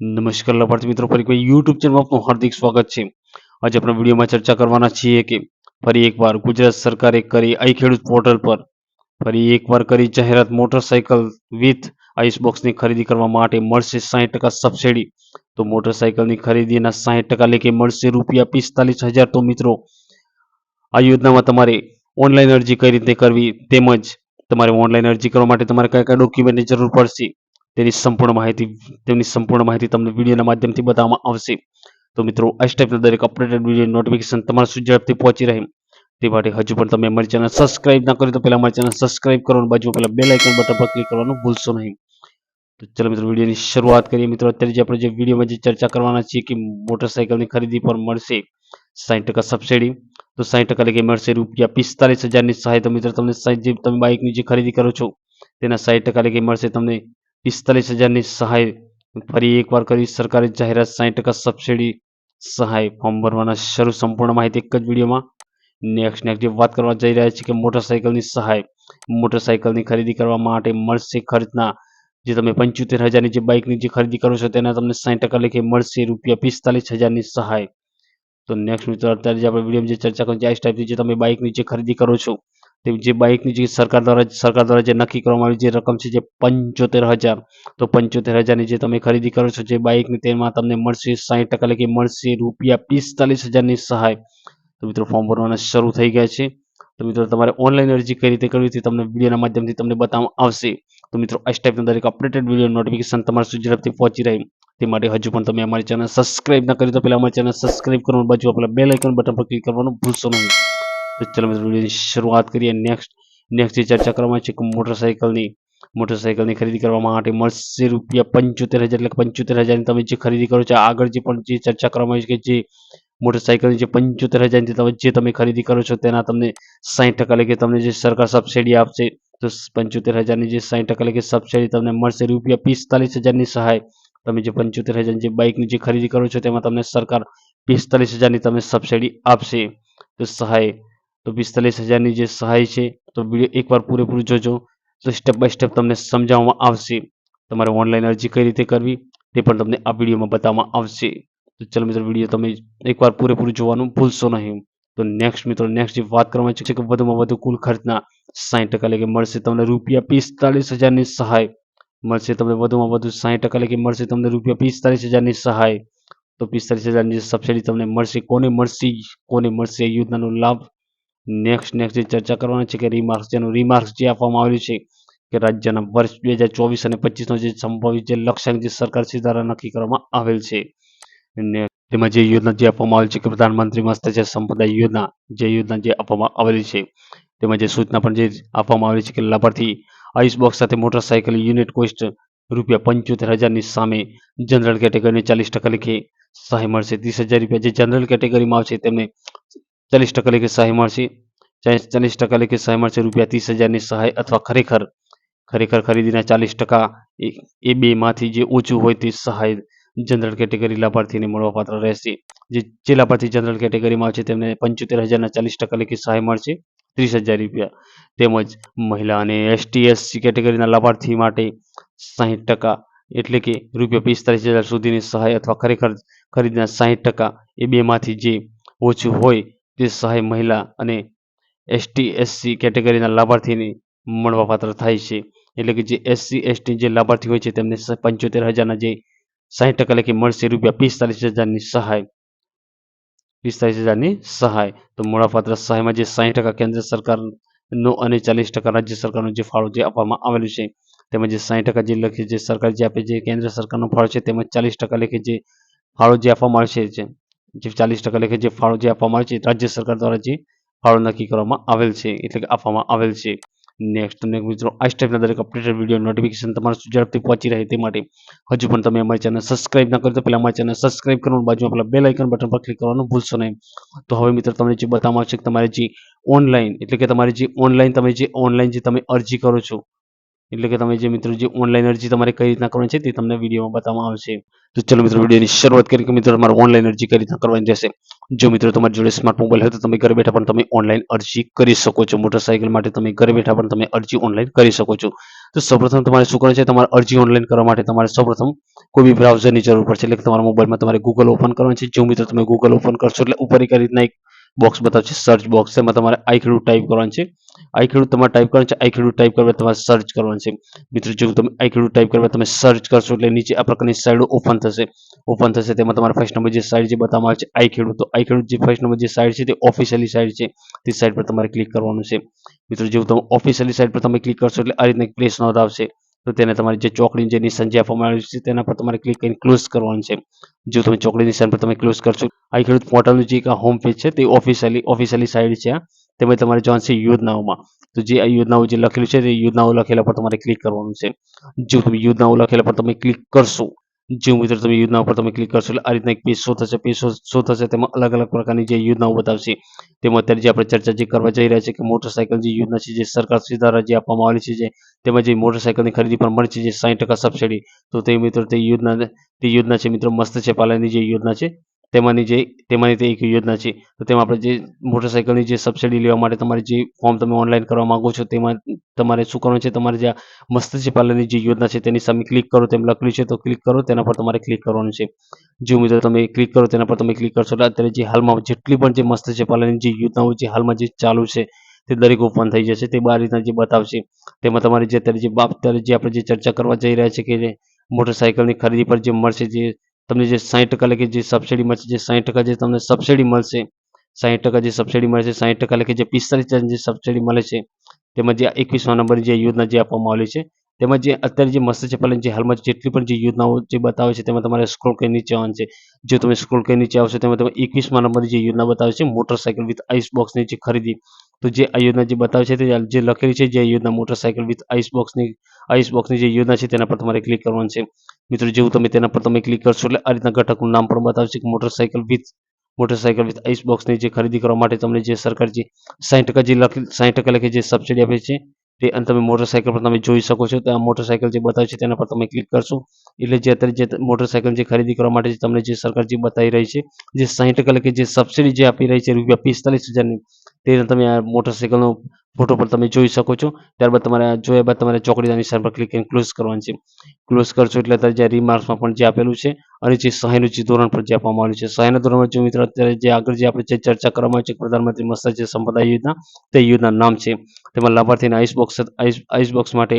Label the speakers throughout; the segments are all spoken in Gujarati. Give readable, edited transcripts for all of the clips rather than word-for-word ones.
Speaker 1: નમસ્કાર લાભાર્થી મિત્રો, ફરી કોઈ યુટ્યુબ ચેનલમાં આપનું હાર્દિક સ્વાગત છે। આજે આપણે વિડીયોમાં ચર્ચા કરવાના છીએ કે ફરી એકવાર ગુજરાત સરકારે કરી આઈ ખેડૂત પોર્ટલ પર ફરી એકવાર કરી જાહેરાત, મોટરસાઇકલ વિથ આઈસ બોક્સની ખરીદી કરવા માટે મળશે 60% સબસિડી। તો મોટરસાઇકલની ખરીદીના 60% લેખે મળશે ₹45,000। તો મિત્રો, આ યોજનામાં તમારે ઓનલાઈન અરજી કઈ રીતે કરવી, તેમજ તમારે ઓનલાઈન અરજી કરવા માટે તમારે કયા કયા ડોક્યુમેન્ટની જરૂર પડશે તેની સંપૂર્ણ માહિતી તમને વિડીયોના માધ્યમથી બતાવવામાં આવશે। તો મિત્રો, આ ટાઈપના દરેક અપડેટેડ વિડીયો નોટિફિકેશન તમારા સુધી ઝડપથી પહોંચી રહે તે માટે હજુ પણ તમે અમારી ચેનલ સબસ્ક્રાઇબ ના કરી તો પહેલા અમારી ચેનલ સબસ્ક્રાઇબ કરો અને બાજુમાં પહેલા બેલ આઇકન બટન પર ક્લિક કરવાનું ભૂલશો નહીં। તો ચલો મિત્રો, વિડીયોની શરૂઆત કરીએ। મિત્રો, અત્યારે જે આપણે જે વિડીયોમાં જે ચર્ચા કરવાના છીએ કે મોટરસાઇકલની ખરીદી પર મળશે 60% સબસિડી। તો 60% એટલે કે મળશે ₹45,000ની સહાય। તો મિત્રો, તમને જે તમે બાઇકની જે ખરીદી કરો છો તેના 60% એટલે કે મળશે તમને 45,000ની સહાય। ફરી એકવાર કરી સરકારે જાહેરાત, 60% સબસિડી સહાય, ફોર્મ ભરવાના શરૂ, સંપૂર્ણ માહિતી એક જ વિડીયોમાં। નેક્સ્ટ જે વાત કરવા જઈ રહ્યા છીએ કે મોટરસાઇકલની સહાય, મોટરસાઇકલની ખરીદી કરવા માટે મળશે ખર્ચના જે તમે 75,000ની જે બાઇકની જે ખરીદી કરો છો તેના તમને 60% લેખે મળશે ₹45,000ની સહાય। તો નેક્સ્ટ મિત્રો, અત્યારે જે આપણે વિડીયોમાં જે ચર્ચા કરી આ ટાઈપની જે તમે બાઇકની જે ખરીદી કરો છો તે જે બાઇકની જે સરકાર દ્વારા જે નક્કી કરવામાં આવી જે રકમ છે જે 75,000। તો 75,000ની જે તમે ખરીદી કરો છો જે બાઇકની તેમાં તમને મળશે 60% એટલે કે મળશે ₹45,000ની સહાય। તો મિત્રો, ફોર્મ ભરવાના શરૂ થઈ ગયા છે। તો મિત્રો, તમારે ઓનલાઈન અરજી કઈ રીતે કરવી તે તમને વિડીયોના માધ્યમથી તમને બતાવવામાં આવશે। તો મિત્રો, આ ટાઈપના દરેક અપડેટેડ વિડીયો નોટિફિકેશન તમારા સુધી ઝડપથી પહોંચી રહે તે માટે હજુ પણ તમે અમારી ચેનલ સબસ્ક્રાઇબ ના કરી તો પહેલા અમારી ચેનલ સબસ્ક્રાઇબ કરો અને બાજુ આપેલા બેલ આઇકન બટન પર ક્લિક કરવાનું ભૂલશો નહીં। તો ચલો મિત્રો, વિડીયોની શરૂઆત કરીએ। નેક્સ્ટ જે ચર્ચા કરવામાં છે કે મોટરસાઇકલની ખરીદી કરવા માટે મળશે ₹75,000 એટલે કે 75,000ની તમે જે ખરીદી કરો છો આગળ જે પણ જે ચર્ચા કરવામાં આવી છે કે જે મોટરસાઇકલની જે 75,000ની જે તમે ખરીદી કરો છો તેના તમને 60% એટલે કે તમને જે સરકાર સબસિડી આપશે। તો 75,000ની જે 60% એટલે કે સબસિડી તમને મળશે ₹45,000ની સહાય। તમે જે 75,000ની જે બાઇકની જે ખરીદી કરો છો તેમાં તમને સરકાર 45,000ની તમને સબસિડી આપશે। તો 45,000ની જે સહાય છે તો વિડીયો એકવાર પૂરેપૂરું જોજો, તો સ્ટેપ બાય સ્ટેપ તમને સમજાવવામાં આવશે। તમારે ઓનલાઈન અરજી કઈ રીતે કરવી તે પણ તમને આ વિડીયોમાં બતાવવામાં આવશે। તો ચલો મિત્રો, વિડીયો તમે એકવાર પૂરેપૂરું જોવાનું ભૂલશો નહીં। તો નેક્સ્ટ જે વાત કરવામાં છે કે વધુમાં વધુ કુલ ખર્ચના 60% એટલે કે મળશે તમને ₹45,000ની સહાય। મળશે તમને વધુમાં વધુ 60% એટલે કે મળશે તમને ₹45,000ની સહાય। તો 45,000ની સબસિડી તમને મળશે। કોને મળશે એ યોજનાનો લાભ? નેક્સ્ટ જે ચર્ચા કરવાની છે કે રિમાર્ક્સ જે આપવામાં આવેલું છે કે રાજ્યના વર્ષ 2024 અને 25નો જે સંભવિત જે લક્ષ્યાંક જે સરકાર શ્રી દ્વારા નક્કી કરવામાં આવેલ છે અને તેમાં જે યોજના જે આપવામાં આવેલી છે કે પ્રધાનમંત્રી મત્સ્ય સંપદા યોજના જે આપવામાં આવેલી છે તેમાં જે સૂચના પણ જે આપવામાં આવેલી છે કે લાભાર્થી આઈસ બોક્સ સાથે મોટરસાઇકલ યુનિટ કોસ્ટ ₹75,000ની સામે જનરલ કેટેગરીને 40% લેખે સહાય મળશે। ₹30,000 જે જનરલ કેટેગરીમાં આવશે તેમને 40% લેખે સહાય મળશે। 40% લેખે સહાય મળશે ₹30,000ની સહાય, અથવા ખરેખર ખરીદીના 40% એ બેમાંથી જે ઓછું હોય તે સહાય જનરલ કેટેગરી લાભાર્થીને મળવાપાત્ર રહેશે। જે લાભાર્થી જનરલ કેટેગરીમાં આવે છે તેમને 75,000ના 40% લેખે સહાય મળશે, ₹30,000। તેમજ મહિલા અને ST/SC કેટેગરીના લાભાર્થી માટે 60% એટલે કે ₹45,000 સુધીની સહાય, અથવા ખરેખર ખરીદીના 60% એ બેમાંથી જે ઓછું હોય તે સહાય મહિલા અને ST/SC કેટેગરીના લાભાર્થીને મળવાપાત્ર થાય છે। એટલે કે જે SC/ST જે લાભાર્થી હોય છે તેમને 75,000ના જે 60% લેખે મળશે ₹45,000ની સહાય। 45,000ની સહાય। તો મળવાપાત્ર સહાયમાં જે 60% કેન્દ્ર સરકારનો અને 40% રાજ્ય સરકારનો જે ફાળો જે આપવામાં આવેલું છે તેમજ જે 60% જે લખે જે સરકાર જે આપે જે કેન્દ્ર સરકારનો ફાળો છે તેમજ 40% લેખે જે ફાળો જે આપવામાં આવે છે જે 40% લેખે જે ફાળો જે આપવામાં આવે છે રાજ્ય સરકાર દ્વારા જે ફાળો નક્કી કરવામાં આવેલ છે એટલે કે આપવામાં આવેલ છે। નેક્સ્ટ મિત્રો, આ ટાઈપના દરેક અપડેટેડ વિડીયો નોટિફિકેશન તમારા સુધી ઝડપથી પહોંચી રહે તે માટે હજુ પણ તમે અમારી ચેનલ સબસ્ક્રાઇબ ના કરી તો પહેલા અમારી ચેનલ સબસ્ક્રાઇબ કરો અને બાજુમાં પેલા બેલ આઇકન બટન પર ક્લિક કરવાનું ભૂલશો નહીં। તો હવે મિત્રો, તમને જે બતાવવામાં આવશે કે તમારે જે ઓનલાઈન એટલે કે તમારી જે ઓનલાઈન જે તમે અરજી કરો છો એટલે કે તમે જે મિત્રો જે ઓનલાઈન અરજી તમારે કઈ રીતના કરવાની છે તે તમને વિડીયોમાં બતાવવામાં આવશે। તો ચલો મિત્રો, વિડીયોની શરૂઆત કરીએ કે મિત્રો તમારે ઓનલાઈન અરજી કઈ રીતના કરવાની રહેશે। જો મિત્રો તમારી જોડે સ્માર્ટ મોબાઈલ હોય તો તમે ઘરે બેઠા પણ તમે ઓનલાઈન અરજી કરી શકો છો। મોટરસાઇકલ માટે તમે ઘરે બેઠા પણ તમે અરજી ઓનલાઈન કરી શકો છો। તો સૌપ્રથમ તમારે શું કરવાનું છે, તમારે અરજી ઓનલાઈન કરવા માટે તમારે સૌપ્રથમ કોઈ બી બ્રાઉઝરની જરૂર પડશે. એટલે કે તમારા મોબાઈલમાં તમારે ગૂગલ ઓપન કરવાનું છે. જો મિત્રો તમે ગૂગલ ઓપન કરશો એટલે ઉપર એક રીતના એક બોક્સ બતાવશે, સર્ચ બોક્સ. એમાં તમારે આઈ ખેડૂત ટાઈપ કરવાનું છે. આઈ ખેડૂત તમારે ટાઈપ કરવાનું છે. આઈ ખેડૂત ટાઈપ કરવા તમારે સર્ચ કરવાનું છે. મિત્રો જો તમે આઈ ખેડૂત ટાઈપ કરવા તમે સર્ચ કરશો એટલે નીચે આ પ્રકારની સાઇડ ઓપન થશે. તેમાં તમારે ફર્સ્ટ નંબર જે સાઇડ જે બતાવવામાં આવે છે આઈ ખેડૂત, તો આઈ ખેડૂત જે ફર્સ્ટ નંબર જે સાઇડ છે તે ઓફિશિયલી સાઇડ છે. તે સાઇડ પર તમારે ક્લિક કરવાનું છે. મિત્રો જેવું તમે ઓફિશિયલી સાઇટ પર તમે ક્લિક કરશો એટલે આ રીતના એક પ્લેસ નોંધ આવશે. તો તેને તમારે જે ચોકડી જે નિશાન જે આપવામાં આવ્યું છે તેના પર તમારે ક્લિક કરીને ક્લોઝ કરવાનું છે. જો તમે ચોકડી નિશાન પર તમે ક્લોઝ કરશો, આઈ ખેડૂત પોર્ટલનું જે હોમ પેજ છે તે ઓફિશિયલી સાઇટ છે. તેમાં તમારે જવાનું છે યોજનાઓમાં. તો જે આ યોજનાઓ જે લખેલું છે તે યોજનાઓ લખેલા પર તમારે ક્લિક કરવાનું છે. જો તમે યોજનાઓ લખેલા પર તમે ક્લિક કરશો, જો મિત્રો તમે યોજના પર તમે ક્લિક કરશો એટલે આ રીતના એક પેજ શો થશે. તેમાં અલગ અલગ પ્રકારની જે યોજનાઓ બતાવશે. તેમાં અત્યારે જે આપણે ચર્ચા જે કરવા જઈ રહ્યા છે કે મોટરસાયકલ જે યોજના છે જે સરકાર દ્વારા જે આપવામાં આવેલી છે, તેમાં જે મોટરસાયકલની ખરીદી પર મળે છે જે 60% સબસિડી. તો તે મિત્રો તે યોજના છે મિત્રો મત્સ્ય પાલનની જે યોજના છે તેમાંની તે એક યોજના છે. તો તેમાં આપણે જે મોટરસાયકલની જે સબસિડી લેવા માટે તમારે જે ફોર્મ તમે ઓનલાઈન કરવા માંગો છો તેમાં તમારે શું કરવાનું છે, તમારે જે મત્સ્ય પાલનની જે યોજના છે તેની સામે ક્લિક કરો તેમ લખેલું છે તો ક્લિક કરો, તેના પર તમારે ક્લિક કરવાનું છે. જો મિત્રો તમે ક્લિક કરો તેના પર તમે ક્લિક કરશો એટલે અત્યારે જે હાલમાં જેટલી પણ જે મત્સ્ય પાલનની જે યોજનાઓ જે હાલમાં જે ચાલુ છે તે દરેક ઓપન થઈ જશે. તે બાર રીતના જે બતાવશે. તેમાં તમારે જે અત્યારે જે આપણે જે ચર્ચા કરવા જઈ રહ્યા છે કે જે મોટરસાયકલની ખરીદી પર જે મળશે, જે તમને જે 60% એટલે કે જે સબસિડી મળશે, જે 60% જે તમને સબસિડી મળશે, 60% જે સબસિડી મળે છે, 60% એટલે કે જે 45,000 જે સબસિડી મળે છે, તેમાં જે 21મા નંબરની જે યોજના જે આપવામાં આવેલી છે તેમાં જે અત્યારે જે મત્સ્ય પાલન જે હાલમાં જેટલી પણ જે યોજનાઓ જે બતાવે છે તેમાં તમારે સ્ક્રોલ કરીને નીચે આવવાનું છે. જો તમે સ્ક્રોલ કરીને નીચે આવશો તેમાં તમે 21મા નંબરની જે યોજના બતાવે છે મોટરસાયકલ વિથ આઈસ બોક્સની જે ખરીદી. તો જે આ યોજના જે બતાવે છે તે જે લખેલી છે જે યોજના મોટરસાયકલ વિથ આઈસ બોક્સની જે યોજના છે તેના પર તમારે ક્લિક કરવાનું છે. મિત્રો જેવું તમે તેના પર તમે ક્લિક કરશો એટલે આ રીતના ઘટકનું નામ પણ બતાવશે કે મોટરસાયકલ વિથ આઈસ બોક્સની જે ખરીદી કરવા માટે તમને જે સરકાર જે 60% જે 60% એટલે કે જે સબસિડી આપે છે તે અને તમે મોટરસાયકલ પર તમે જોઈ શકો છો. તો આ મોટરસાયકલ જે બતાવે છે તેના પર તમે ક્લિક કરશો એટલે જે અત્યારે જે મોટરસાયકલ જે ખરીદી કરવા માટે તમને જે સરકાર જે બતાવી રહી છે, જે 60% એટલે કે જે સબસિડી જે આપી રહી છે ₹45,000ની, તે તમે આ મોટરસાયકલનો ફોટો પર તમે જોઈ શકો છો. ત્યારબાદ તમારે આ જોયા બાદ તમારે ચોકડીના નિશાન પર ક્લિક કરીને ક્લોઝ કરવાનું છે. ક્લોઝ કરશો એટલે અત્યારે જે રિમાર્ક્સમાં પણ જે આપેલું છે અને જે સહાયનું જે ધોરણ પર જે આપવામાં આવ્યું છે, સહાયના ધોરણમાં જો મિત્રો અત્યારે જે આગળ જે આપણે જે ચર્ચા કરવામાં આવી છે પ્રધાનમંત્રી મત્સ્ય સંપદા યોજના, તે યોજના નામ છે. તેમાં લાભાર્થીના આઈસ બોક્સ માટે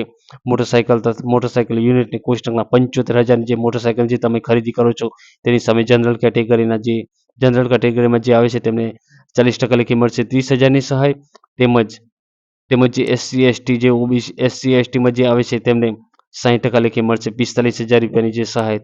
Speaker 1: મોટરસાયકલ યુનિટની કોષ્ટકના 75,000 જે મોટરસાયકલ જે તમે ખરીદી કરો છો તેની સામે જનરલ કેટેગરીમાં જે આવે છે તેમને 40% લેખે મળશે 30,000ની સહાય. તેમજ જે એસસી એસટી જે ઓબીસી એસસી એસટીમાં જે આવે છે તેમને 60% લેખે મળશે 45,000 રૂપિયાની જે સહાય.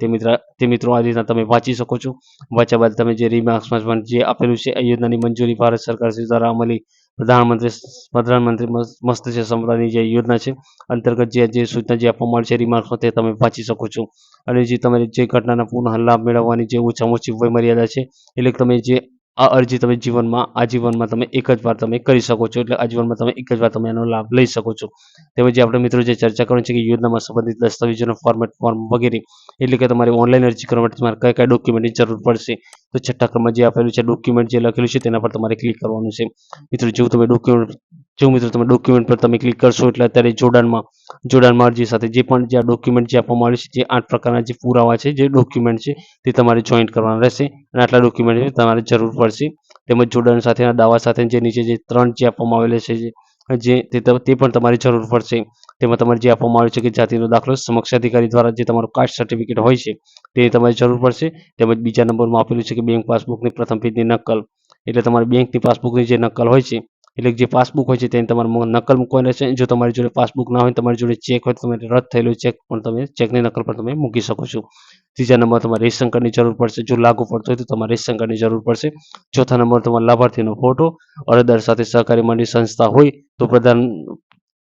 Speaker 1: તે મિત્રો આ રીતના તમે વાંચી શકો છો. વાંચ્યા બાદ તમે જે રિમાર્ક્સમાં પણ જે આપેલું છે આ યોજનાની મંજૂરી ભારત સરકાર દ્વારા અમલી પ્રધાનમંત્રી મત્સ્ય સંપદાની જે યોજના છે અંતર્ગત જે સૂચના જે આપવામાં આવી છે રિમાર્ક્સમાં તે તમે વાંચી શકો છો. અને જે તમારે જે ઘટનાના પુનઃ લાભ મેળવવાની જે ઓછામાં ઓછી વય મર્યાદા છે, એટલે તમે જે આ અરજી તમે આજીવનમાં તમે એક જ વાર તમે કરી શકો છો. એટલે આજીવનમાં તમે એક જ વાર તમે એનો લાભ લઈ શકો છો. તેમજ જે આપણે મિત્રો જે ચર્ચા કરવાની છે કે યોજનામાં સંબંધિત દસ્તાવેજોનો ફોર્મ વગેરે, એટલે કે તમારે ઓનલાઈન અરજી કરવા માટે તમારે કયા કયા ડોક્યુમેન્ટની જરૂર પડશે. તો છઠ્ઠા ક્રમમાં જે આપેલું છે ડોક્યુમેન્ટ જે લખેલું છે તેના પર તમારે ક્લિક કરવાનું છે. મિત્રો તમે ડોક્યુમેન્ટ પર તમે ક્લિક કરશો એટલે અત્યારે જોડાણમાં અરજી સાથે જે પણ જે આ ડોક્યુમેન્ટ જે આપવામાં આવ્યું છે, જે 8 પ્રકારના જે પુરાવા છે, જે ડોક્યુમેન્ટ છે તે તમારે જોઈન્ટ કરવાના રહેશે અને આટલા ડોક્યુમેન્ટની તમારે જરૂર પડશે. તેમજ જોડાણ સાથેના દાવા સાથે જે નીચે જે 3 જે આપવામાં આવેલા છે તે પણ તમારી જરૂર પડશે. તેમાં તમારે જે આપવામાં આવ્યું છે કે જાતિનો દાખલો, સમક્ષ અધિકારી દ્વારા જે તમારું કાસ્ટ સર્ટિફિકેટ હોય છે તે તમારી જરૂર પડશે. તેમજ બીજા નંબરમાં આપેલું છે કે બેંક પાસબુકની પ્રથમ પેજની નકલ, એટલે તમારી બેંકની પાસબુકની જે નકલ હોય છે, એટલે જે પાસબુક હોય છે તેની તમારે નકલ મૂકવાની રહેશે. જો તમારી જોડે પાસબુક ના હોય, તમારી જોડે ચેક હોય તો તમે રદ થયેલો ચેક પણ તમે ચેકની નકલ પણ તમે મૂકી શકો છો. ત્રીજા નંબર તમારે રેશન કાર્ડની જરૂર પડશે. જો લાગુ પડતો હોય તો તમારે રેશન કાર્ડની જરૂર પડશે. ચોથા નંબર તમારે લાભાર્થીનો ફોટો, અરજદાર સાથે સહકારી મંડળી સંસ્થા હોય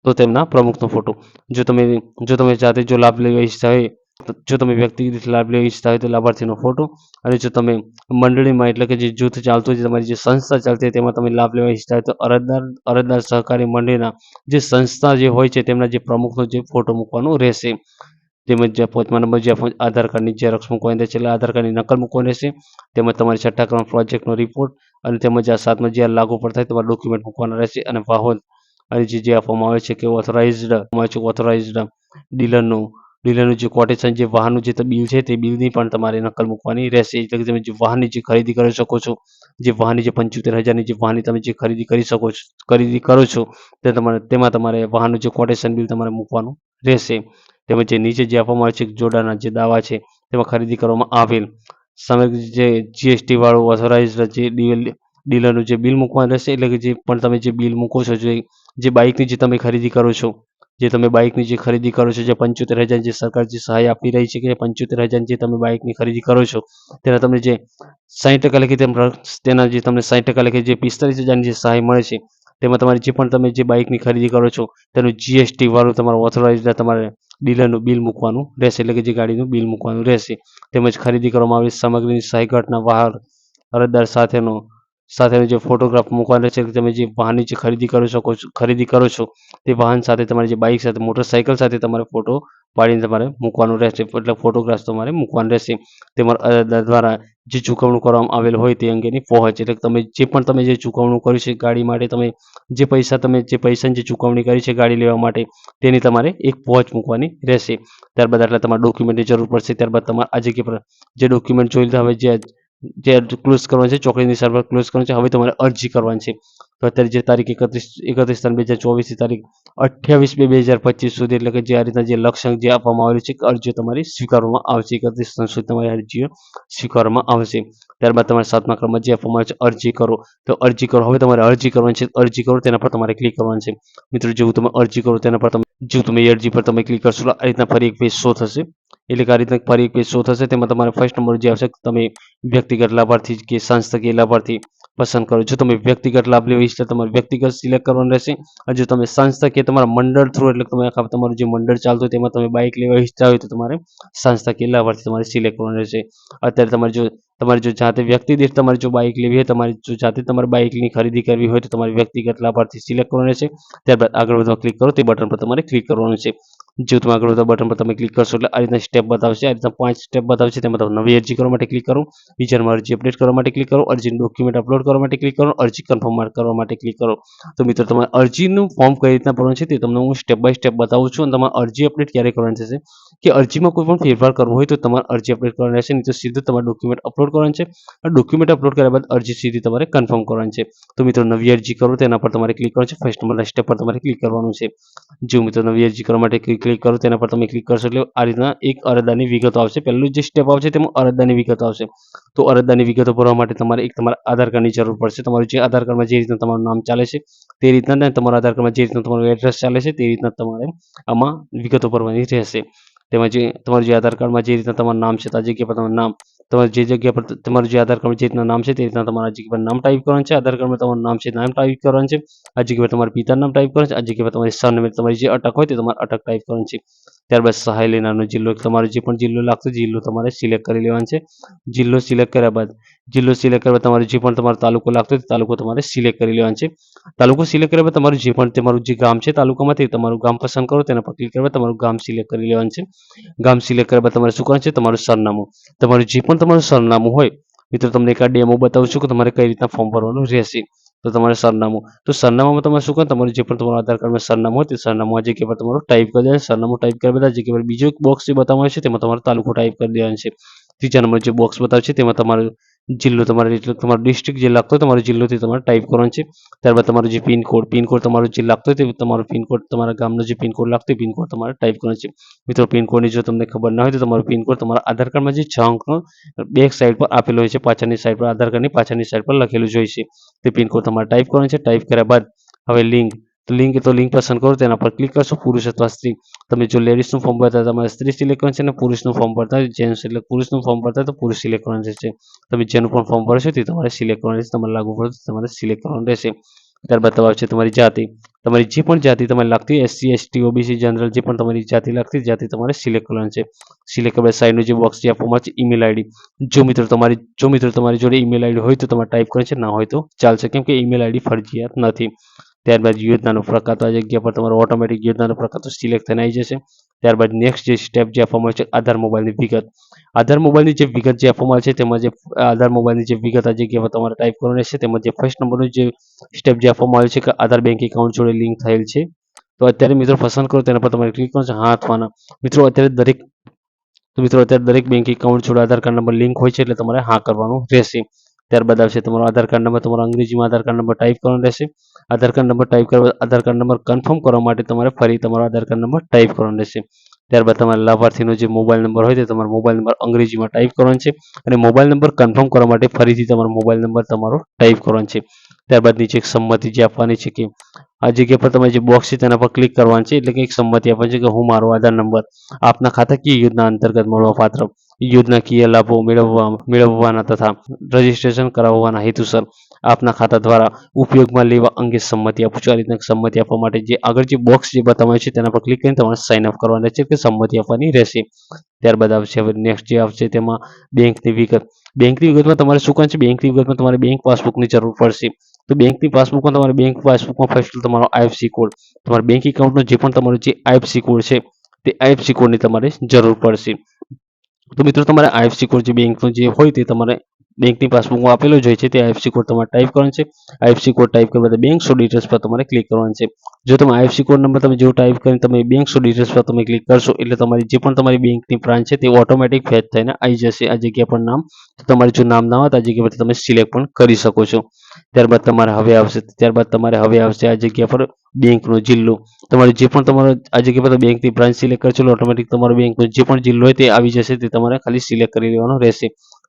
Speaker 1: તો તેમના પ્રમુખનો ફોટો. જો તમે જાતે જો લાભ લેવા ઈચ્છતા હોય, જો તમે વ્યક્તિગત લાભ લેવા ઈચ્છતા હોય તો લાભાર્થીનો ફોટો, અને જો તમે મંડળીમાં એટલે કે જે જૂથ ચાલતું હોય, તમારી જે સંસ્થા ચાલતી હોય તેમાં તમે લાભ લેવા ઈચ્છતા હોય તો અરજદાર સહકારી મંડળીના જે સંસ્થા જે હોય છે તેમના જે પ્રમુખનો જે ફોટો મૂકવાનો રહેશે. તેમજ જે 5મા નંબર જે આધાર કાર્ડની ઝેરોક્ષ મૂકવાની રહેશે, એટલે આધાર કાર્ડની નકલ મૂકવાની રહેશે. તેમજ તમારી 6ઠ્ઠા ક્રમ પ્રોજેક્ટનો રિપોર્ટ, અને તેમજ આ 7મા જે લાગુ પડતા હોય તમારા ડોક્યુમેન્ટ મૂકવાના રહેશે. અને અને જે આપવામાં આવે છે કે ઓથોરાઇઝ્ડ ડીલરનું જે કોટેશન, જે વાહનનું જે બિલ છે તે બિલની પણ તમારે નકલ મૂકવાની રહેશે. એટલે કે તમે જે વાહનની જે ખરીદી કરી શકો છો, જે વાહનની જે 75,000ની જે વાહનની તમે જે ખરીદી કરો છો તેમાં તમારે વાહનનું જે કોટેશન બિલ તમારે મૂકવાનું રહેશે. તેમજ જે નીચે જે આપવામાં આવે છે જોડાણના જે દાવા છે તેમાં ખરીદી કરવામાં આવેલ સમગ્ર જે જીએસટી વાળું ઓથોરાઇઝ્ડ જે ડીલરનું જે બિલ મૂકવાનું રહેશે. એટલે કે જે પણ તમે જે બિલ મૂકો છો, જે બાઇકની જે તમે ખરીદી કરો છો, જે 75,000 જે સરકાર જે સહાય આપી રહી છે કે 75,000 જે તમે બાઇકની ખરીદી કરો છો તેના તમને જે 60% લેખે તેના જે તમને 60% લેખે જે 45,000ની જે સહાય મળે છે તેમાં તમારી જે પણ તમે જે બાઇકની ખરીદી કરો છો તેનું જીએસટી વાળું તમારું ઓથોરાઇઝ્ડ તમારે ડીલરનું બિલ મૂકવાનું રહેશે. એટલે કે જે ગાડીનું બિલ મૂકવાનું રહેશે. તેમજ ખરીદી કરવામાં આવેલી સામગ્રીની સહાય ઘટના વાહન અરજદાર સાથેનો જે ફોટોગ્રાફ મૂકવાનો રહેશે. તમે જે વાહનની જે ખરીદી કરો છો તે વાહન સાથે તમારી જે બાઇક સાથે મોટરસાઇકલ સાથે તમારે ફોટો પાડીને તમારે મૂકવાનું રહેશે. એટલે ફોટોગ્રાફ તમારે મૂકવાનું રહેશે. તેમજ અરજદાર દ્વારા જે ચૂકવણું કરવામાં આવેલ હોય તે અંગેની પહોંચ, એટલે તમે જે ચૂકવણું કર્યું છે ગાડી માટે, તમે જે પૈસાની જે ચૂકવણી કરી છે ગાડી લેવા માટે તેની તમારે એક પહોંચ મૂકવાની રહેશે. ત્યારબાદ આટલા તમારા ડોક્યુમેન્ટની જરૂર પડશે. ત્યારબાદ તમારે આ જગ્યા પર જે ડોક્યુમેન્ટ જોઈ લીધા, હવે જે ક્લોઝ કરવાનું છે, ચોકડીની નિશાન પર ક્લોઝ કરવાનું છે. હવે તમારે અરજી કરવાની છે. તો અત્યારે જે તારીખ 31/3/2024 તારીખ 28/2/2025 સુધી, એટલે કે જે આ રીતના જે લક્ષ્યાંક જે આપવામાં આવેલું છે કે અરજીઓ તમારી સ્વીકારવામાં આવશે. 31 સુધી તમારી અરજીઓ સ્વીકારવામાં આવશે. ત્યારબાદ તમારે 7મા ક્રમમાં જે આપવામાં આવે છે અરજી કરો, તો અરજી કરો. હવે તમારે અરજી કરવાની છે. અરજી કરો તેના પર તમારે ક્લિક કરવાનું છે. મિત્રો, જેવું તમે અરજી કરો તેના પર તમે એ અરજી પર તમે ક્લિક કરશો આ રીતના ફરી એક પેજ શો થશે. એટલે કે આ રીતના ફરી એક પેજ શો થશે. તેમાં તમારે ફર્સ્ટ નંબર જે આવશે તમે વ્યક્તિગત લાભાર્થી કે સંસ્થાકીય લાભાર્થી પસંદ કરો. જો તમે વ્યક્તિગત લાભ લેવા ઈચ્છતા તમારે વ્યક્તિગત સિલેક્ટ કરવાનું રહેશે. અને જો તમે સંસ્થાકીય તમારા મંડળ થ્રુ, એટલે તમે તમારું જે મંડળ ચાલતું હોય તેમાં તમે બાઇક લેવા ઈચ્છતા હોય તો તમારે સંસ્થાકીય લાભાર્થી તમારે સિલેક્ટ કરવાનું રહેશે. અત્યારે તમારે જો જાતે વ્યક્તિ દીઠ તમારે જો બાઇક લેવી હોય, તમારે જો જાતે તમારે બાઇકની ખરીદી કરવી હોય તો તમારે વ્યક્તિગત લાભાર્થી સિલેક્ટ કરવાનું રહેશે. ત્યારબાદ આગળ વધવા ક્લિક કરો તે બટન પર તમારે ક્લિક કરવાનું છે. જો તમે આગળ વધવા બટન પર તમે ક્લિક કરશો એટલે આ રીતના સ્ટેપ બતાવશે. આ રીતના 5 સ્ટેપ બતાવશે. તેમાં તમે નવી અરજી કરવા માટે ક્લિક કરો, બીજા નંબર અરજી અપડેટ કરવા માટે ક્લિક કરો, અરજીનું ડોક્યુમેન્ટ અપલોડ કરવા માટે ક્લિક કરો, અરજી કન્ફર્મ કરવા માટે ક્લિક કરો. તો મિત્રો, તમારે અરજીનું ફોર્મ કઈ રીતના ભરવાનું છે તે તમને હું સ્ટેપ બાય સ્ટેપ બતાવું છું. અને તમારે અરજી અપડેટ ક્યારે કરવાની થશે કે અરજીમાં કોઈ પણ ફેરફાર કરવો હોય તો તમારે અરજી અપડેટ કરવાની રહેશે. નહીં તો સીધું તમારે ડોક્યુમેન્ટ અપલોડ કરવાનું છે. ડોક્યુમેન્ટ અપલોડ કર્યા બાદ અરજી સીધી તમારે કન્ફર્મ કરવાની છે. તો મિત્રો, નવી અરજી કરો તેના પર તમારે ક્લિક કરવાનું છે. ફર્સ્ટ નંબરના સ્ટેપ પર તમારે ક્લિક કરવાનું છે. જો મિત્રો, નવી અરજી કરવા માટે ક્લિક કરો તેના પર તમે ક્લિક કરશો એટલે આ રીતના એક અરજદારની વિગતો આવશે. પહેલું જે સ્ટેપ આવશે તેમાં અરજદારની વિગતો આવશે. તો અરજદારની વિગતો ભરવા માટે તમારે તમારા આધાર કાર્ડની જરૂર પડશે. તમારું જે આધાર કાર્ડમાં જે રીતના તમારું નામ ચાલે છે તે રીતના, ને તમારા આધાર કાર્ડમાં જે રીતના તમારું એડ્રેસ ચાલે છે તે રીતના તમારે આમાં વિગતો ભરવાની રહેશે. તેમાં તમારું જે આધાર કાર્ડમાં જે રીતના તમારું નામ છે તે જગ્યા પર તમારું નામ, તમારે જે જગ્યા પર તમારું જે આધાર કાર્ડમાં જે રીતના નામ છે તે રીતના તમારા જગ્યા પર નામ ટાઈપ કરવાનું છે. આધાર કાર્ડમાં તમારું નામ છે નામ ટાઈપ કરવાનું છે. આ જગ્યા પર તમારા પિતાનું નામ ટાઈપ કરવાનું છે. આ જગ્યા પર તમારી સરનેમ, તમારી જે અટક હોય તે તમારે અટક ટાઈપ કરવાનું છે. ત્યારબાદ સહાય લેનારનો જિલ્લો, તમારો જે પણ જિલ્લો લાગતો જિલ્લો તમારે સિલેક્ટ કરી લેવાનો છે. જિલ્લો સિલેક્ટ કર્યા બાદ તમારે જે પણ તમારો તાલુકો લાગતો હોય તે તાલુકો તમારે સિલેક્ટ કરી લેવાનો છે. તાલુકો સિલેક્ટ કર્યા બાદ તમારું જે ગામ છે તાલુકામાંથી તમારું ગામ પસંદ કરો, તેના પર ક્લિક કરવા તમારું ગામ સિલેક્ટ કરી લેવાનું છે. ગામ સિલેક્ટ કર્યા બાદ તમારે શું કરવાનું છે, તમારું સરનામું, તમારું જે પણ તમારું સરનામું હોય. મિત્રો, તમને એક આ ડેમો બતાવું છું કે તમારે કઈ રીતના ફોર્મ ભરવાનું રહેશે. તો તમારે સરનામું, તો સરનામામાં તમારે શું કરવાનું, તમારું જે પણ તમારું આધાર કાર્ડમાં સરનામું હોય તે સરનામું આ જગ્યા પર તમારું ટાઈપ કરી દેવાનું. સરનામું ટાઈપ કર્યા બાદ આ જગ્યા પર બીજો એક બોક્સ જે બતાવવામાં આવે છે તેમાં તમારો તાલુકો ટાઈપ કરી દેવાનો છે. ત્રીજા નંબર જે બોક્સ બતાવે છે તેમાં તમારો જિલ્લો, તમારો ડિસ્ટ્રિક્ટ જે લાગતો હોય તમારો જિલ્લો તે તમારે ટાઈપ કરવાનો છે. ત્યારબાદ તમારું જે પિનકોડ તમારો જે લાગતો હોય તે તમારો પિનકોડ, તમારા ગામનો જે પિનકોડ લાગતો હોય પિનકોડ તમારે ટાઈપ કરવાનો છે. મિત્રો, પિનકોડની જો તમને ખબર ના હોય તો તમારો પિનકોડ તમારા આધાર કાર્ડમાં જે 6 અંકનો બેક સાઈડ પર આપેલો હોય છે, પાછળની સાઈડ પર આધાર કાર્ડની પાછળની સાઈડ પર લખેલું જ હોય છે. તે પિનકોડ તમારે ટાઈપ કરવાનો છે. ટાઈપ કર્યા બાદ હવે લિંક પસંદ કરો, તેના પર ક્લિક કરશો. પુરુષ અથવા સ્ત્રી, તમે જો લેડીઝનું ફોર્મ ભરતા તમારે સ્ત્રી સિલેક્ટ કરવાનું છે અને પુરુષનું ફોર્મ ભરતા જેન્ટ્સ એટલે પુરુષનું ફોર્મ ભરતા તો પુરુષ સિલેક્ટ કરવાનું રહેશે. તમે જેનું પણ ફોર્મ ભરશો તે તમારે સિલેક્ટ કરવાનું રહેશે. તમારે લાગુ પડે તમારે સિલેક્ટ કરવાનું રહેશે. ત્યારબાદ આવશે તમારી જાતિ, તમારી જે પણ જાતિ તમારે લાગતી હોય, SC ST OBC જનરલ જે પણ તમારી જાતિ લાગતી જાતિ તમારે સિલેક્ટ કરવાની છે. સિલેક્ટ કર્યા સાઈડનું જે બોક્સ જે આપવામાં આવે છે ઈમેલ આઈડી, જો મિત્રો તમારી જોડે ઈમેલ આઈડી હોય તો તમારે ટાઈપ કરવાની છે, ના હોય તો ચાલશે, કેમ કે ઈમેલ આઈડી ફરજિયાત નથી. ત્યારબાદ યોજનાનો પ્રકાર, તો આ જગ્યા પર તમારો ઓટોમેટિક યોજનાનો પ્રકાર તો સિલેક્ટ થઈને આવી જશે. ત્યારબાદ નેક્સ્ટ જે સ્ટેપ જે આપવામાં આવે છે આધાર મોબાઈલની વિગત. આધાર મોબાઈલની જે વિગત જે આપવામાં આવે છે તેમાં જે આધાર મોબાઈલની જે વિગત આ જગ્યાએ તમારે ટાઈપ કરવાની રહેશે. તેમાં જે ફર્સ્ટ નંબરનું જે સ્ટેપ જે આપવામાં આવ્યું છે કે આધાર બેંક એકાઉન્ટ જોડે લિંક થયેલ છે. તો અત્યારે મિત્રો પસંદ કરો તેના પર તમારે ક્લિક કરવાનું છે, હા અથવા ના. મિત્રો અત્યારે દરેક બેંક એકાઉન્ટ જોડે આધાર કાર્ડ નંબર લિંક હોય છે, એટલે તમારે હા કરવાનું રહેશે. ત્યારબાદ આવશે તમારો આધાર કાર્ડ નંબર, તમારો અંગ્રેજીમાં આધાર કાર્ડ નંબર ટાઈપ કરવાનો રહેશે. આધાર કાર્ડ નંબર ટાઈપ કરવા આધાર કાર્ડ નંબર કન્ફર્મ કરવા માટે તમારે ફરી તમારો આધાર કાર્ડ નંબર ટાઈપ કરવાનો રહેશે. ત્યારબાદ તમારા લાભાર્થીનો જે મોબાઈલ નંબર હોય તે તમારો મોબાઈલ નંબર અંગ્રેજીમાં ટાઈપ કરવાનો છે, અને મોબાઈલ નંબર કન્ફર્મ કરવા માટે ફરીથી તમારો મોબાઈલ નંબર તમારો ટાઈપ કરવાનો છે. ત્યારબાદ નીચે એક સંમતિ જે આપવાની છે કે આ જગ્યા પર તમે જે બોક્સ છે તેના પર ક્લિક કરવાનું છે, એટલે કે એક સંમતિ આપવાની છે કે હું મારો આધાર નંબર આપના ખાતાકીય યોજના અંતર્ગત મળવાપાત્ર યોજનાકીય લાભો મેળવવાના તથા રજીસ્ટ્રેશન કરાવવાના હેતુસર આપના ખાતા દ્વારા ઉપયોગમાં લેવા અંગે સંમતિ આપું છું. આ રીતના સંમતિ આપવા માટે જે આગળ જે બોક્સ જે બતાવાય છે તેના પર ક્લિક કરીને તમારે સાઇન અપ કરવાનું રહેશે, કે સંમતિ આપવાની રહેશે. ત્યારબાદ આવશે હવે નેક્સ્ટ જે આવશે તેમાં બેંકની વિગત. બેંકની વિગતમાં તમારે શું કરવાનું છે? બેંકની વિગતમાં તમારે બેંક પાસબુકની જરૂર પડશે. તો બેંકની પાસબુકમાં તમારે બેંક પાસબુકમાં ફર્સ્ટ તમારો આઈએફએસસી કોડ, તમારા બેંક એકાઉન્ટનો જે પણ તમારો જે આઈએફએસસી કોડ છે તે આઈએફએસસી કોડની તમારે જરૂર પડશે. તો મિત્રો તમારે આઈએફએસસી કોડ જે બેંકનો જે હોય તે તમારે બેંકની પાસબુકમાં આપેલો જ હોય છે, તે આઈએફએસસી કોડ તમારે ટાઈપ કરવાનો છે. આઈએફએસસી કોડ ટાઈપ કરવા બાદ બેંક શો ડિટેલ્સ પર તમારે ક્લિક કરવાનું છે. જો તમે આઈએફએસસી કોડ નંબર તમે જેવો ટાઈપ કરીને તમે બેંક શો ડિટેલ્સ પર તમે ક્લિક કરશો, એટલે તમારી જે પણ તમારી બેંકની બ્રાન્ચ છે તે ઓટોમેટિક ફેચ થઈને આવી જશે આ જગ્યા પર નામ. તો તમારે જો નામ ના હોય તો આ જગ્યા પરથી તમે સિલેક્ટ પણ કરી શકો છો. ત્યારબાદ તમારે હવે આવશે આ જગ્યા પર બેંકનો જિલ્લો. તમારે જે પણ તમારો આ જગ્યા પર બેંકની બ્રાન્ચ સિલેક્ટ કરશો એટલે ઓટોમેટિક તમારો બેંકનો જે પણ જિલ્લો હોય તે આવી જશે, તે તમારે ખાલી સિલેક્ટ કરી લેવાનો રહેશે.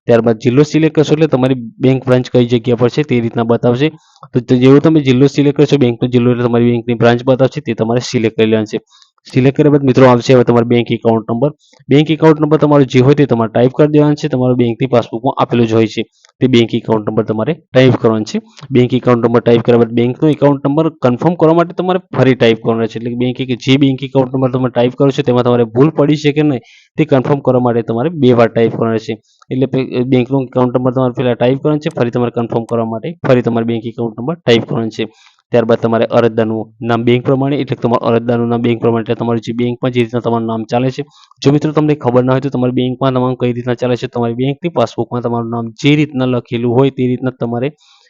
Speaker 1: ત્યારબાદ જિલ્લો સિલેક્ટ કરશો એટલે તમારી બેંક બ્રાન્ચ કઈ જગ્યા પર છે તે રીતના બતાવશે. તો જેવું તમે જિલ્લો સિલેક્ટ કરશો, બેંકનો જિલ્લો એટલે તમારી બેંકની બ્રાન્ચ બતાવશે, તે તમારે સિલેક્ટ કરી લેવાનું છે. સિલેક્ટ કર્યા બાદ મિત્રો આવશે હવે તમારો bank account number. Bank account number તમારો જે હોય તે તમારે ટાઈપ કરી દેવાનો છે. તમારો બેંકની પાસબુકમાં આપેલો જ હોય છે તે બેંક એકાઉન્ટ નંબર તમારે ટાઈપ કરવાનો છે. બેંક એકાઉન્ટ નંબર ટાઈપ કર્યા બાદ બેંકનો એકાઉન્ટ નંબર કન્ફર્મ કરવા માટે તમારે ફરી ટાઈપ કરવાનો છે, એટલે કે જે બેંક એકાઉન્ટ નંબર તમે ટાઈપ કરો છો તેમાં તમારે ભૂલ પડી છે કે નહીં તે કન્ફર્મ કરવા માટે તમારે 2 વાર ટાઈપ કરવાનો છે. એટલે બેંકનો એકાઉન્ટ નંબર તમારે પહેલા ટાઈપ કરવાનો છે, ફરી તમારે કન્ફર્મ કરવા માટે ફરી તમારે બેંક એકાઉન્ટ નંબર ટાઈપ કરવાનો છે. ત્યારબાદ તમારે અરજદારનું નામ બેંક પ્રમાણે, એટલે તમારું અરજદારનું નામ બેંક પ્રમાણે, એટલે તમારું જે બેંકમાં જે રીતના તમારું નામ ચાલે છે. જો મિત્રો તમને ખબર ના હોય તો તમારી બેંકમાં નામ કઈ રીતના ચાલે છે, તમારી બેંકની પાસબુકમાં તમારું નામ જે રીતના લખેલું હોય તે રીતના તમારે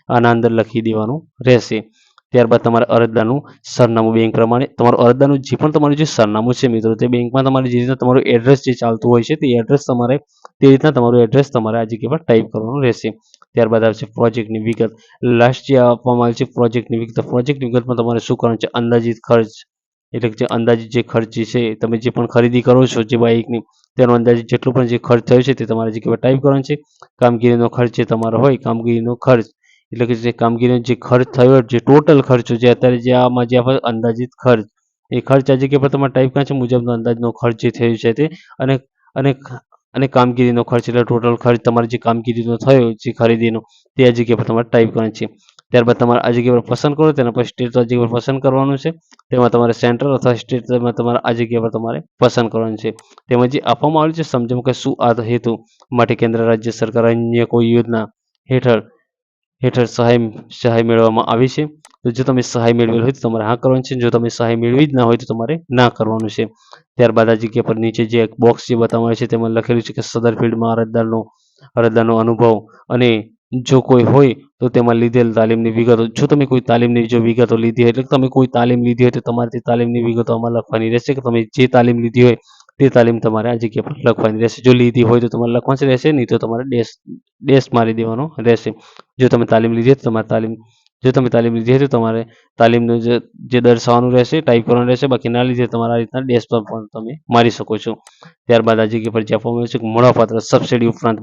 Speaker 1: આના અંદર લખી દેવાનું રહેશે. ત્યારબાદ તમારે અરજદારનું સરનામું બેંક પ્રમાણે, તમારું અરજદારનું જે પણ તમારું જે સરનામું છે મિત્રો, તે બેંકમાં તમારે જે રીતના તમારું એડ્રેસ જે ચાલતું હોય છે તે એડ્રેસ તમારે તે રીતના તમારું એડ્રેસ તમારે આ જગ્યા પર ટાઈપ કરવાનું રહેશે. ત્યારબાદ આવશે પ્રોજેક્ટની વિગત. લાસ્ટ જે આપવામાં આવે છે પ્રોજેક્ટની વિગત. પ્રોજેક્ટની વિગતમાં તમારે શું કરવાનું છે? અંદાજિત ખર્ચ, એટલે કે અંદાજિત જે ખર્ચ છે, તમે જે પણ ખરીદી કરો છો જે બાઇકની, તેનો અંદાજિત જેટલો પણ જે ખર્ચ થયો છે તે તમારે જગ્યા પર ટાઈપ કરવાનો છે. કામગીરીનો ખર્ચ જે તમારો હોય, કામગીરીનો ખર્ચ એટલે કે જે કામગીરીનો જે ખર્ચ થયો, જે ટોટલ ખર્ચો જે અત્યારે જે આમાં જે આપણે અંદાજિત ખર્ચ, એ ખર્ચ આ જગ્યા પર તમારે ટાઈપ કરવાનો છે. મુજબનો અંદાજનો ખર્ચ જે થયો છે તે, અને અને અને કામગીરીનો ખર્ચ એટલે ટોટલ ખર્ચ તમારે જે કામગીરીનો થયો જે ખરીદીનો, તે આ જગ્યા પર તમારે ટાઈપ કરવાનો છે. ત્યારબાદ તમારે આ જગ્યા પર પસંદ કરો, તેના પર સ્ટેટ આ જગ્યા પર પસંદ કરવાનું છે. તેમાં તમારે સેન્ટ્રલ અથવા સ્ટેટ તમારે આ જગ્યા પર તમારે પસંદ કરવાનું છે. તેમાં જે આપવામાં આવેલું છે સમજો કે શું આ હેતુ માટે કેન્દ્ર રાજ્ય સરકાર અન્ય કોઈ યોજના હેઠળ સહાય મેળવવામાં આવી છે. તો જો તમે સહાય મેળવેલ હોય તો તમારે હા કરવાનું છે. જો તમે સહાય મેળવી જ ના હોય તો તમારે ના કરવાનું છે. ત્યારબાદ આ જગ્યા પર નીચે જે એક બોક્સ જે બતાવવામાં આવે છે તેમાં લખેલું છે કે સદર ફિલ્ડમાં અરજદારનો અનુભવ, અને જો કોઈ હોય તો તેમાં લીધેલ તાલીમની વિગતો. જો તમે કોઈ તાલીમની જો વિગતો લીધી હોય, એટલે તમે કોઈ તાલીમ લીધી હોય તો તમારે તે તાલીમની વિગતો આમાં લખવાની રહેશે, કે તમે જે તાલીમ લીધી હોય તે તાલીમ તમારે આ જગ્યા પર લખવાની રહેશે. જો લીધી હોય તો તમારે લખવાની રહેશે, નહીં તો તમારે ડેશ મારી દેવાનો રહેશે. જો તમે તાલીમ લીધી હોય તો તમારે તાલીમનું જે દર્શાવવાનું રહેશે, ટાઈપ કરવાનું રહેશે. બાકી ના લીધી તમારા રીતના ડેશ પર પણ તમે મારી શકો છો. ત્યારબાદ આ જગ્યા પર જે આપવામાં આવ્યું છે કે મળવાપાત્ર સબસિડી ઉપરાંત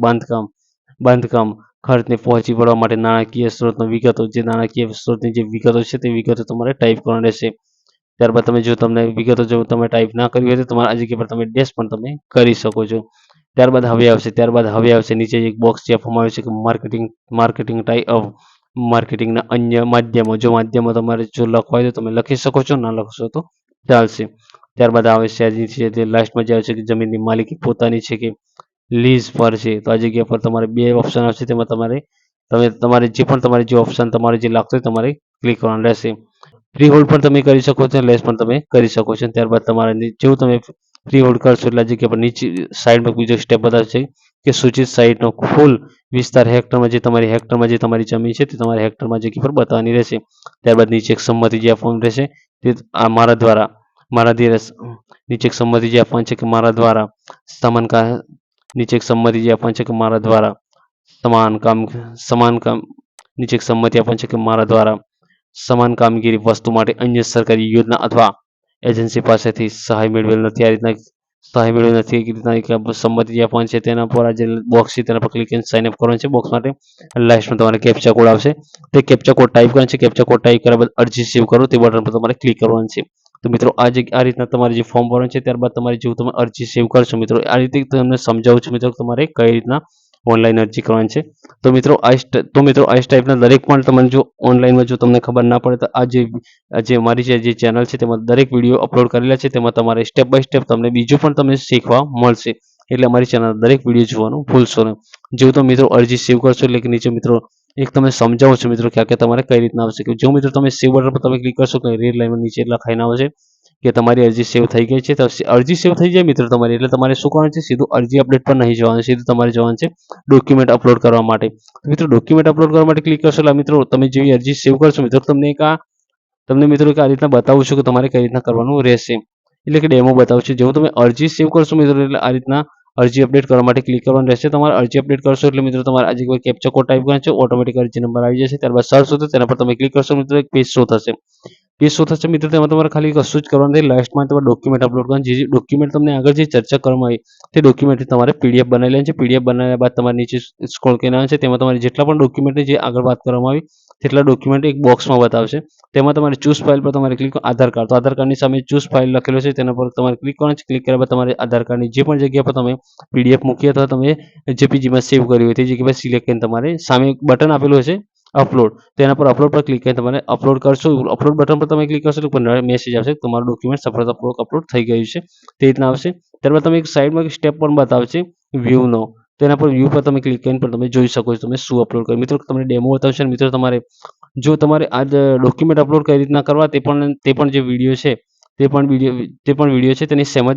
Speaker 1: બાંધકામ ખર્ચને પહોંચી વળવા માટે નાણાકીય સ્ત્રોતની વિગતો, જે નાણાકીય સ્ત્રોતની જે વિગતો છે તે વિગતો તમારે ટાઈપ કરવાની રહેશે. ત્યારબાદ તમને વિગતો જો તમે ટાઈપ ના કરવી હોય તો તમારા આ જગ્યા પર તમે ડેશ પણ તમે કરી શકો છો. ત્યારબાદ હવે આવશે નીચે એક બોક્સ જે આપવામાં આવ્યું છે કે માર્કેટિંગના અન્ય માધ્યમો. જો માધ્યમો તમારે જો લખવા હોય તો તમે લખી શકો છો, ના લખશો તો ચાલશે. ત્યારબાદ આવે છે જે લાસ્ટમાં જે આવે છે કે જમીનની માલિકી પોતાની છે કે લીઝ પર છે. તો આ જગ્યા પર તમારે 2 ઓપ્શન આવશે, તેમાં તમારે જે પણ તમારે જે ઓપ્શન તમારે જે લાગતો હોય તમારે ક્લિક કરવાનું રહેશે. ફ્રી હોલ્ડ પણ તમે કરી શકો છો, લેસ પણ તમે કરી શકો છો. ત્યારબાદ તમારે જેવું તમે ફ્રી હોલ્ડ કરશો એટલે આ જગ્યા પર નીચે સાઈડમાં બીજો સ્ટેપ બતાવશે કે સૂચિત સાઇટનો ફૂલ વિસ્તાર હેક્ટરમાં જે તમારી જમીન છે તે તમારે હેક્ટરમાં જગ્યા પર બતાવવાની રહેશે. ત્યારબાદ નીચે એક સંમતિ જે આપવાનું રહેશે તે આ મારા દ્વારા નીચે એક સંમતિ જે આપવાની છે કે મારા દ્વારા સમાન નીચે એક સંમતિ જે આપવાની છે કે મારા દ્વારા સમાન કામ નીચે એક સંમતિ આપવાની છે કે મારા દ્વારા સમાન કામગીરી વસ્તુ માટે અન્ય સરકારી યોજના અથવા એજન્સી પાસેથી સહાય મેળવેલ નથી. આ રીતના સહાય મેળવેલ નથી એ રીતના એક સંમતિ જે આપવાની છે તેના પર આ જે બોક્સ છે તેના પર ક્લિક કરીને સાઇન અપ કરવાનું છે. બોક્સ માટે લાસ્ટમાં તમારે કેપ્ચા કોડ આવશે તે કેપ્ચા કોડ ટાઈપ કરવાનો છે. કેપ્ચા કોડ ટાઈપ કર્યા બાદ અરજી સેવ કરો તે બટન પર તમારે ક્લિક કરવાનું છે. તો મિત્રો આ રીતના તમારે જે ફોર્મ ભરવાનું છે ત્યારબાદ તમારે જેવું તમે અરજી સેવ કરશો મિત્રો આ રીતે તમને સમજાવું છું મિત્રો તમારે કઈ રીતના ઓનલાઈન અરજી કરવાની છે. તો મિત્રો આ ટાઈપના દરેક પણ તમને જો ઓનલાઈનમાં જો તમને ખબર ના પડે તો આ જે મારી જે ચેનલ છે તેમાં દરેક વિડીયો અપલોડ કરેલા છે. તેમાં તમારે સ્ટેપ બાય સ્ટેપ તમને બીજું પણ તમને શીખવા મળશે. એટલે અમારી ચેનલ દરેક વિડીયો જોવાનું ભૂલશો નહીં. જેવું તમે મિત્રો અરજી સેવ કરશો એટલે કે નીચે મિત્રો એક તમે સમજાવો છો મિત્રો કે તમારે કઈ રીતના આવશે કે જો મિત્રો તમે સેવ બટન પર તમે ક્લિક કરશો કે રેડ લાઈનમાં નીચે લખાઈને આવશે કે તમારી અરજી સેવ થઈ ગઈ છે. તો અરજી સેવ થઈ જાય મિત્રો તમારી એટલે તમારે શું કરવાનું છે સીધું અરજી અપડેટ પર નહીં જવાનું, સીધું તમારે જવાનું છે ડોક્યુમેન્ટ અપલોડ કરવા માટે. મિત્રો ડોક્યુમેન્ટ અપલોડ કરવા માટે ક્લિક કરશો એટલે મિત્રો તમે જેવી અરજી સેવ કરશો મિત્રો તમને મિત્રો આ રીતના બતાવું છું કે તમારે કઈ રીતના કરવાનું રહેશે. એટલે કે ડેમો બતાવું છું. જેવું તમે અરજી સેવ કરશો મિત્રો એટલે આ રીતના અરજી અપડેટ કરવા માટે ક્લિક કરવાનું રહેશે. તમારે અરજી અપડેટ કરશો એટલે મિત્રો તમારે આજે કોઈ કેપ્ચા કોડ ટાઈપ કરવાનો છે, ઓટોમેટિક અરજી નંબર આવી જશે. ત્યારબાદ સર્ચ થશે તેના પર તમે ક્લિક કરશો મિત્રો એક પેજ શો થશે. પેજ શો થશે મિત્રો તેમાં તમારે ખાલી કશું જ કરવાનું નથી. લાસ્ટમાં તમારે ડોક્યુમેન્ટ અપલોડ કરવાનું. જે ડોક્યુમેન્ટ તમને આગળ જે ચર્ચા કરવામાં આવી તે ડોક્યુમેન્ટ તમારે પીડીએફ બનાવી લેવાની છે. પીડીએફ બનાવ્યા બાદ તમારે નીચે સ્ક્રોલ કરીને આવે છે તેમાં તમારે જેટલા પણ ડોક્યુમેન્ટની જે આગળ વાત કરવામાં આવી તેટલા ડોક્યુમેન્ટ એક બોક્સમાં બતાવશે. તેમાં તમારે ચૂઝ ફાઇલ પર તમારે ક્લિક આધાર કાર્ડ, તો આધાર કાર્ડની સામે ચૂઝ ફાઇલ લખેલો છે તેના પર તમારે ક્લિક કરવાનું છે. ક્લિક કર્યા બાદ તમારે આધાર કાર્ડની જે પણ જગ્યા પર તમે પીડીએફ મૂકી અથવા તમે જેપીજીમાં સેવ કર્યું હોય તે જગ્યા પર સિલેક્ટ કરીને તમારે સામે એક બટન આપેલું હશે અપલોડ, તેના પર અપલોડ પર ક્લિક કરીને તમારે અપલોડ કરશો. અપલોડ બટન પર તમે ક્લિક કરશો એટલે મેસેજ આવશે તમારું ડોક્યુમેન્ટ સફળતાપૂર્વક અપલોડ થઈ ગયું છે તે રીતના આવશે. ત્યારબાદ તમે એક સાઈડમાં એક સ્ટેપ પણ બતાવશે વ્યૂનો, તેના પર વ્યૂ પર તમે ક્લિક કરીને પણ તમે જોઈ શકો છો તમે શું અપલોડ કર્યું. મિત્રો તમને ડેમો બતાવશે અને મિત્રો જો તમારે આ ડોક્યુમેન્ટ અપલોડ કઈ રીતના કરવા તે પણ જે વિડીયો છે તે પણ વિડીયો છે તેની સેમ જ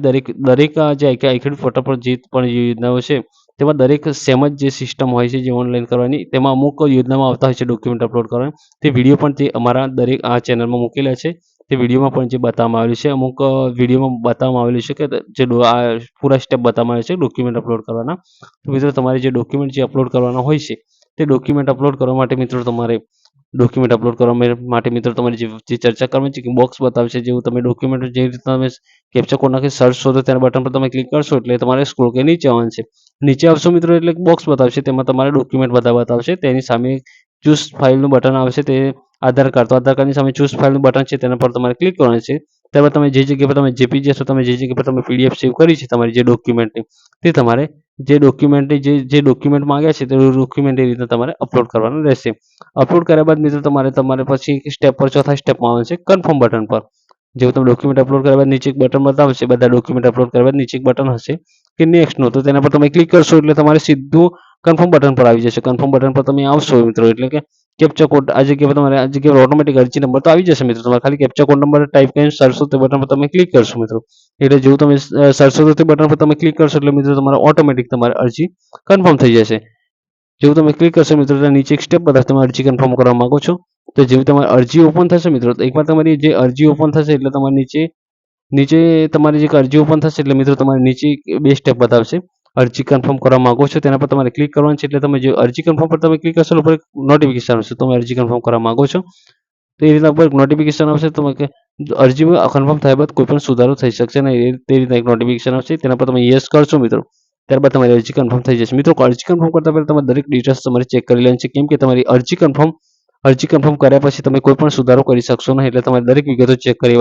Speaker 1: દરેક જે આઈકેડ ફોટા પર જે પણ યોજનાઓ છે તેમાં દરેક સેમ જ જે સિસ્ટમ હોય છે જે ઓનલાઈન કરવાની તેમાં અમુક યોજનામાં આવતા હોય છે ડોક્યુમેન્ટ અપલોડ કરવાની. તે વિડીયો પણ તે અમારા દરેક આ ચેનલમાં મૂકેલા છે. તે વિડીયોમાં પણ જે બતાવવામાં આવેલું છે અમુક વિડીયોમાં બતાવવામાં આવેલું છે કે જે આ પૂરા સ્ટેપ બતાવવામાં આવે છે ડોક્યુમેન્ટ અપલોડ કરવાના. તો મિત્રો તમારે જે ડોક્યુમેન્ટ જે અપલોડ કરવાના હોય છે તે ડોક્યુમેન્ટ અપલોડ કરવા માટે મિત્રો તમારે જે ચર્ચા કરવાની છે કે બોક્સ બતાવશે જેવું તમે ડોક્યુમેન્ટ જે રીતના તમે કેપ્ચા કોડ નાખી સર્ચ શોધો તેના બટન પર તમે ક્લિક કરશો એટલે તમારે સ્ક્રોલ કરીને નીચે આવવાનું છે. નીચે આવશો મિત્રો એટલે બોક્સ બતાવશે તેમાં તમારે ડોક્યુમેન્ટ બધા બતાવશે. તેની સામે ચૂઝ ફાઇલનું બટન આવશે તે આધાર કાર્ડ, તો આધાર કાર્ડની સામે ચૂઝ ફાઇલનું બટન છે તેના પર તમારે ક્લિક કરવાનું છે. ત્યારબાદ તમે જે જગ્યા પર તમે જેપીજી અથવા તમે જે જગ્યા પર તમે પીડીએફ સેવ કરી છે તમારી જે ડોક્યુમેન્ટની તે તમારે જે ડોક્યુમેન્ટ માંગ્યા છે તે ડોક્યુમેન્ટ એ રીતે તમારે અપલોડ કરવાનું રહેશે. અપલોડ કર્યા બાદ મિત્રો તમારે પછી સ્ટેપ પર ચોથા સ્ટેપમાં આવવાનું છે કન્ફર્મ બટન પર. જેવું તમે ડોક્યુમેન્ટ અપલોડ કર્યા બાદ નીચે એક બટન બતાવશે, બધા ડોક્યુમેન્ટ અપલોડ કર્યા બાદ નીચે એક બટન હશે કે નેક્સ્ટનું, તો તેના પર તમે ક્લિક કરશો એટલે તમારે સીધું કન્ફર્મ બટન પર આવી જશે. કન્ફર્મ બટન પર તમે આવશો મિત્રો એટલે કે કેપ્ચા કોડ આ જગ્યા પર ઓટોમેટિક અરજી નંબર તો આવી જશે મિત્રો. તમારે ખાલી કેપ્ચા કોડ નંબર ટાઈપ કરીને સરસો તે બટન પર તમે ક્લિક કરશો મિત્રો. એટલે જેવું તમે સરસો તે બટન પર તમે ક્લિક કરશો એટલે મિત્રો તમારે ઓટોમેટિક તમારી અરજી કન્ફર્મ થઈ જશે. જેવું તમે ક્લિક કરશો મિત્રો એટલે નીચે એક સ્ટેપ બતાવશે તમે અરજી કન્ફર્મ કરવા માંગો છો. તો જેવી તમારી અરજી ઓપન થશે મિત્રો, તો એકવાર તમારી જે અરજી ઓપન થશે એટલે તમારે નીચે તમારી જે અરજી ઓપન થશે એટલે મિત્રો તમારે નીચે બે સ્ટેપ બતાવશે. અરજી કન્ફર્મ કરવા માંગો છો તેના પર તમારે ક્લિક કરવાનું છે. એટલે તમે જે અરજી કન્ફર્મ પર તમે ક્લિક કરશો એટલે નોટિફિકેશન આવશે તમે અરજી કન્ફર્મ કરવા માંગો છો. તો એ રીતના ઉપર નોટિફિકેશન આવશે તમે કે અરજીમાં કન્ફર્મ થયા બાદ કોઈ પણ સુધારો થઈ શકશે નહીં તે રીતના એક નોટિફિકેશન આવશે. તેના પર તમે યસ કરશો મિત્રો ત્યારબાદ તમારી અરજી કન્ફર્મ થઈ જશે. મિત્રો અરજી કન્ફર્મ કરતા પહેલા તમારે દરેક ડિટેલ્સ તમારે ચેક કરી લેવાની છે કેમ કે તમારી અરજી કન્ફર્મ કર્યા પછી તમે કોઈ પણ સુધારો કરી શકશો નહીં. એટલે તમારે દરેક વિગતો ચેક કરી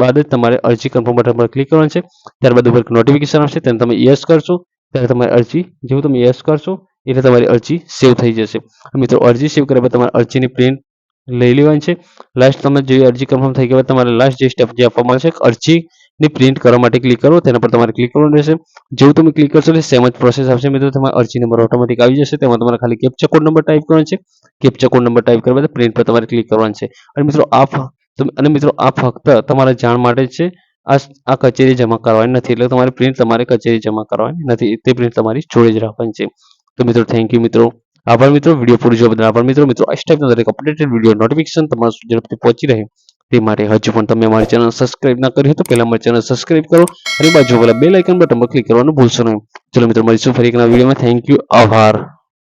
Speaker 1: બાદ જ તમારે અરજી કન્ફર્મ બટન પર ક્લિક કરવાનું છે. ત્યારબાદ ઉપર નોટિફિકેશન આવશે તેને તમે યસ કરશો ત્યારે તમારી અરજી જેવું તમે યસ કરશો એટલે તમારી અરજી સેવ થઈ જશે. મિત્રો અરજી સેવ કર્યા બાદ તમારે અરજીની પ્રિન્ટ લઈ લેવાની છે. લાસ્ટ તમે જે અરજી કન્ફર્મ થઈ ગયા તમારે લાસ્ટ જે સ્ટેપ જે આપવામાં આવે છે અરજીની પ્રિન્ટ કરવા માટે ક્લિક કરો તેના પર તમારે ક્લિક કરવાનું રહેશે. જેવું તમે ક્લિક કરશો એટલે સેમ જ પ્રોસેસ આવશે મિત્રો. તમારો અરજી નંબર ઓટોમેટિક આવી જશે. તેમાં તમારે ખાલી કેપ્ચા કોડ નંબર ટાઈપ કરવાનો છે. કેપ્ચા કોડ નંબર ટાઈપ કર્યા બાદ પ્રિન્ટ પર તમારે ક્લિક કરવાનું છે. અને મિત્રો આ ફક્ત તમારા જાણ માટે જ છે. આ કચેરી જમા કરવાની નથી, એટલે તમારી પ્રિન્ટ તમારે કચેરી જમા કરવાની નથી, તે પ્રિન્ટ તમારી જોડે જ રાખવાની છે. તો મિત્રો થેન્ક યુ મિત્રો. આભાર મિત્રો, વિડીયો પૂરો જોવા બદલ આભાર મિત્રો. આ ટાઈપના દરેક અપડેટેડ વિડીયો નોટિફિકેશન તમારા સુધી ઝડપથી પહોંચી રહે તે માટે હજુ પણ તમે અમારી ચેનલ સબસ્ક્રાઇબ ના કરી હોય તો પહેલા અમારી ચેનલ સબસ્ક્રાઇબ કરો અને બાજુ વાળા બેલ આઇકન બટન પર ક્લિક કરવાનું ભૂલશો નહીં. ચલો મિત્રો મળીશું ફરી એક નવા વિડીયોમાં. થેન્ક યુ, આભાર.